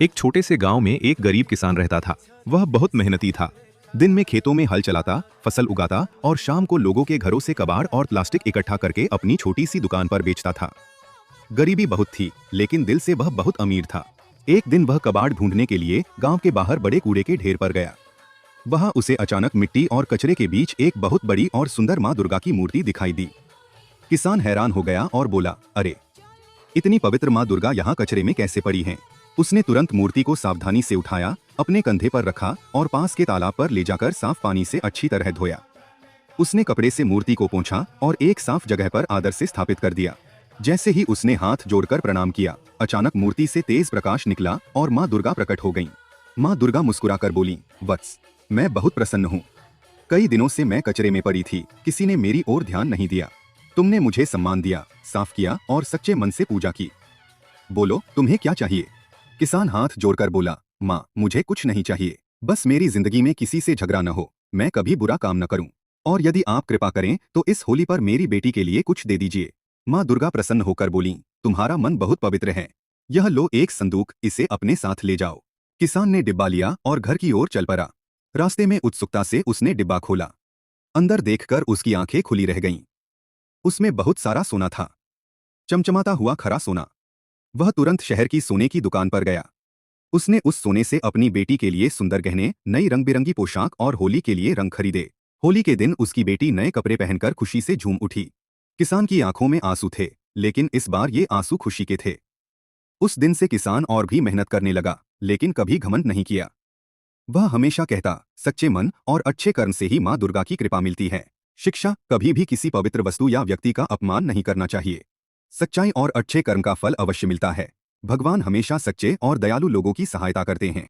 एक छोटे से गांव में एक गरीब किसान रहता था। वह बहुत मेहनती था। दिन में खेतों में हल चलाता, फसल उगाता और शाम को लोगों के घरों से कबाड़ और प्लास्टिक इकट्ठा करके अपनी छोटी सी दुकान पर बेचता था। गरीबी बहुत थी, लेकिन दिल से वह बहुत अमीर था। एक दिन वह कबाड़ ढूंढने के लिए गांव के बाहर बड़े कूड़े के ढेर पर गया। वहां उसे अचानक मिट्टी और कचरे के बीच एक बहुत बड़ी और सुंदर माँ दुर्गा की मूर्ति दिखाई दी। किसान हैरान हो गया और बोला, अरे, इतनी पवित्र माँ दुर्गा यहाँ कचरे में कैसे पड़ी हैं? उसने तुरंत मूर्ति को सावधानी से उठाया, अपने कंधे पर रखा और पास के तालाब पर ले जाकर साफ पानी से अच्छी तरह धोया। उसने कपड़े से मूर्ति को पोंछा और एक साफ जगह पर आदर से स्थापित कर दिया। जैसे ही उसने हाथ जोड़कर प्रणाम किया, अचानक मूर्ति से तेज प्रकाश निकला और माँ दुर्गा प्रकट हो गईं। माँ दुर्गा मुस्कुराकर बोली, वत्स, मैं बहुत प्रसन्न हूँ। कई दिनों से मैं कचरे में पड़ी थी, किसी ने मेरी ओर ध्यान नहीं दिया। तुमने मुझे सम्मान दिया, साफ किया और सच्चे मन से पूजा की। बोलो, तुम्हें क्या चाहिए? किसान हाथ जोड़कर बोला, माँ, मुझे कुछ नहीं चाहिए, बस मेरी जिंदगी में किसी से झगड़ा न हो, मैं कभी बुरा काम न करूं। और यदि आप कृपा करें तो इस होली पर मेरी बेटी के लिए कुछ दे दीजिए। माँ दुर्गा प्रसन्न होकर बोली, तुम्हारा मन बहुत पवित्र है। यह लो एक संदूक, इसे अपने साथ ले जाओ। किसान ने डिब्बा लिया और घर की ओर चल पड़ा। रास्ते में उत्सुकता से उसने डिब्बा खोला। अंदर देखकर उसकी आंखें खुली रह गईं। उसमें बहुत सारा सोना था, चमचमाता हुआ खरा सोना। वह तुरंत शहर की सोने की दुकान पर गया। उसने उस सोने से अपनी बेटी के लिए सुंदर गहने, नई रंग बिरंगी पोशाक और होली के लिए रंग खरीदे। होली के दिन उसकी बेटी नए कपड़े पहनकर खुशी से झूम उठी। किसान की आंखों में आंसू थे, लेकिन इस बार ये आंसू खुशी के थे। उस दिन से किसान और भी मेहनत करने लगा, लेकिन कभी घमंड नहीं किया। वह हमेशा कहता, सच्चे मन और अच्छे कर्म से ही माँ दुर्गा की कृपा मिलती है। शिक्षा, कभी भी किसी पवित्र वस्तु या व्यक्ति का अपमान नहीं करना चाहिए। सच्चाई और अच्छे कर्म का फल अवश्य मिलता है। भगवान हमेशा सच्चे और दयालु लोगों की सहायता करते हैं।